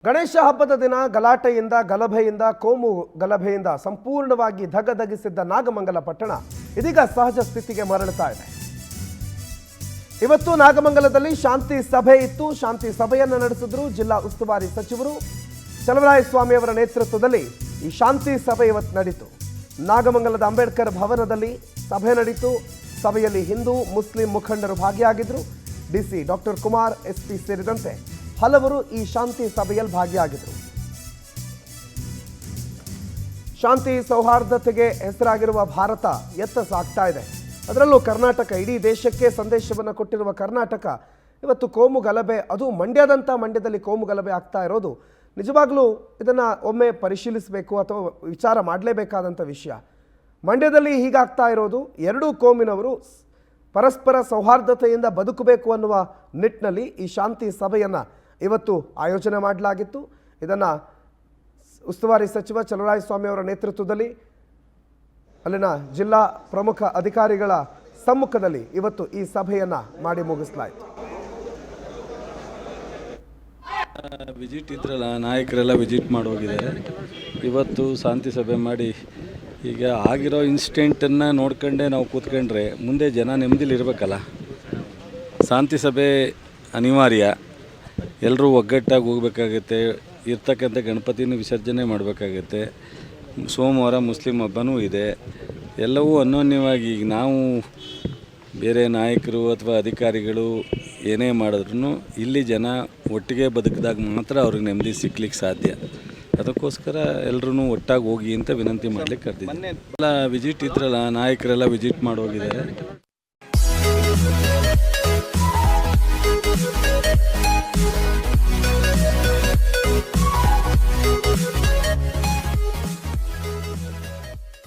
ಗಣೇಶ ಹಬ್ಬದ ದಿನ ಗಲಾಟೆಯಿಂದ ಗಲಭೆಯಿಂದ ಕೋಮು ಗಲಭೆಯಿಂದ ಸಂಪೂರ್ಣವಾಗಿ ಧಗಧಗಿಸಿದ್ದ ನಾಗಮಂಗಲ ಪಟ್ಟಣ ಇದೀಗ ಸಹಜ ಸ್ಥಿತಿಗೆ ಮರಳುತ್ತಾ ಇದೆ. ಇವತ್ತು ನಾಗಮಂಗಲದಲ್ಲಿ ಶಾಂತಿ ಸಭೆ ಇತ್ತು. ಶಾಂತಿ ಸಭೆಯನ್ನು ನಡೆಸಿದ್ರು ಜಿಲ್ಲಾ ಉಸ್ತುವಾರಿ ಸಚಿವರು ಚಲವರಾಯಸ್ವಾಮಿ ಅವರ ನೇತೃತ್ವದಲ್ಲಿ ಈ ಶಾಂತಿ ಸಭೆ ಇವತ್ತು ನಡೆಯಿತು. ನಾಗಮಂಗಲದ ಅಂಬೇಡ್ಕರ್ ಭವನದಲ್ಲಿ ಸಭೆ ನಡೆಯಿತು. ಸಭೆಯಲ್ಲಿ ಹಿಂದೂ ಮುಸ್ಲಿಂ ಮುಖಂಡರು ಭಾಗಿಯಾಗಿದ್ದರು. ಡಿಸಿ ಡಾಕ್ಟರ್ ಕುಮಾರ್, ಎಸ್ಪಿ ಸೇರಿದಂತೆ ಹಲವರು ಈ ಶಾಂತಿ ಸಭೆಯಲ್ಲಿ ಭಾಗಿಯಾಗಿದ್ದರು. ಶಾಂತಿ ಸೌಹಾರ್ದತೆಗೆ ಹೆಸರಾಗಿರುವ ಭಾರತ ಎತ್ತ ಸಾಗ್ತಾ ಇದೆ. ಅದರಲ್ಲೂ ಕರ್ನಾಟಕ ಇಡೀ ದೇಶಕ್ಕೆ ಸಂದೇಶವನ್ನು ಕೊಟ್ಟಿರುವ ಕರ್ನಾಟಕ ಇವತ್ತು ಕೋಮು ಗಲಭೆ, ಅದು ಮಂಡ್ಯದಲ್ಲಿ ಕೋಮು ಗಲಭೆ ಆಗ್ತಾ ಇರೋದು ನಿಜವಾಗ್ಲೂ ಇದನ್ನು ಒಮ್ಮೆ ಪರಿಶೀಲಿಸಬೇಕು ಅಥವಾ ವಿಚಾರ ಮಾಡಲೇಬೇಕಾದಂಥ ವಿಷಯ. ಮಂಡ್ಯದಲ್ಲಿ ಹೀಗಾಗ್ತಾ ಇರೋದು ಎರಡೂ ಕೋಮಿನವರು ಪರಸ್ಪರ ಸೌಹಾರ್ದತೆಯಿಂದ ಬದುಕಬೇಕು ಅನ್ನುವ ನಿಟ್ಟಿನಲ್ಲಿ ಈ ಶಾಂತಿ ಸಭೆಯನ್ನು ಇವತ್ತು ಆಯೋಜನೆ ಮಾಡಲಾಗಿತ್ತು. ಇದನ್ನು ಉಸ್ತುವಾರಿ ಸಚಿವ ಚಲವರಾಯಸ್ವಾಮಿ ಅವರ ನೇತೃತ್ವದಲ್ಲಿ ಅಲ್ಲಿನ ಜಿಲ್ಲಾ ಪ್ರಮುಖ ಅಧಿಕಾರಿಗಳ ಸಮ್ಮುಖದಲ್ಲಿ ಇವತ್ತು ಈ ಸಭೆಯನ್ನು ಮಾಡಿ ಮುಗಿಸಲಾಯಿತು. ವಿಸಿಟ್ ಇದ್ರಲ್ಲ, ನಾಯಕರೆಲ್ಲ ವಿಸಿಟ್ ಮಾಡೋಗಿದ್ದಾರೆ. ಇವತ್ತು ಶಾಂತಿ ಸಭೆ ಮಾಡಿ ಈಗ ಆಗಿರೋ ಇನ್ಸಿಡೆಂಟನ್ನು ನೋಡ್ಕೊಂಡೆ ನಾವು ಕೂತ್ಕೊಂಡ್ರೆ ಮುಂದೆ ಜನ ನೆಮ್ಮದಿಲಿರಬೇಕಲ್ಲ. ಶಾಂತಿ ಸಭೆ ಅನಿವಾರ್ಯ. ಎಲ್ಲರೂ ಒಗ್ಗಟ್ಟಾಗಿ ಹೋಗ್ಬೇಕಾಗತ್ತೆ. ಇರ್ತಕ್ಕಂಥ ಗಣಪತಿನ ವಿಸರ್ಜನೆ ಮಾಡಬೇಕಾಗತ್ತೆ. ಸೋಮವಾರ ಮುಸ್ಲಿಂ ಹಬ್ಬನೂ ಇದೆ. ಎಲ್ಲವೂ ಅನ್ಯೋನ್ಯವಾಗಿ ಈಗ ನಾವು ಬೇರೆ ನಾಯಕರು ಅಥವಾ ಅಧಿಕಾರಿಗಳು ಏನೇ ಮಾಡಿದ್ರು ಇಲ್ಲಿ ಜನ ಒಟ್ಟಿಗೆ ಬದುಕಿದಾಗ ಮಾತ್ರ ಅವ್ರಿಗೆ ನೆಮ್ಮದಿ ಸಿಗ್ಲಿಕ್ಕೆ ಸಾಧ್ಯ. ಅದಕ್ಕೋಸ್ಕರ ಎಲ್ಲರೂ ಒಟ್ಟಾಗಿ ಹೋಗಿ ಅಂತ ವಿನಂತಿ ಮಾಡಲಿಕ್ಕೆ ಕರೆದಿದ್ದೀನಿ. ಎಲ್ಲ ವಿಸಿಟ್ ಇದ್ರಲ್ಲ, ನಾಯಕರೆಲ್ಲ ವಿಸಿಟ್ ಮಾಡೋಗಿದ್ದಾರೆ.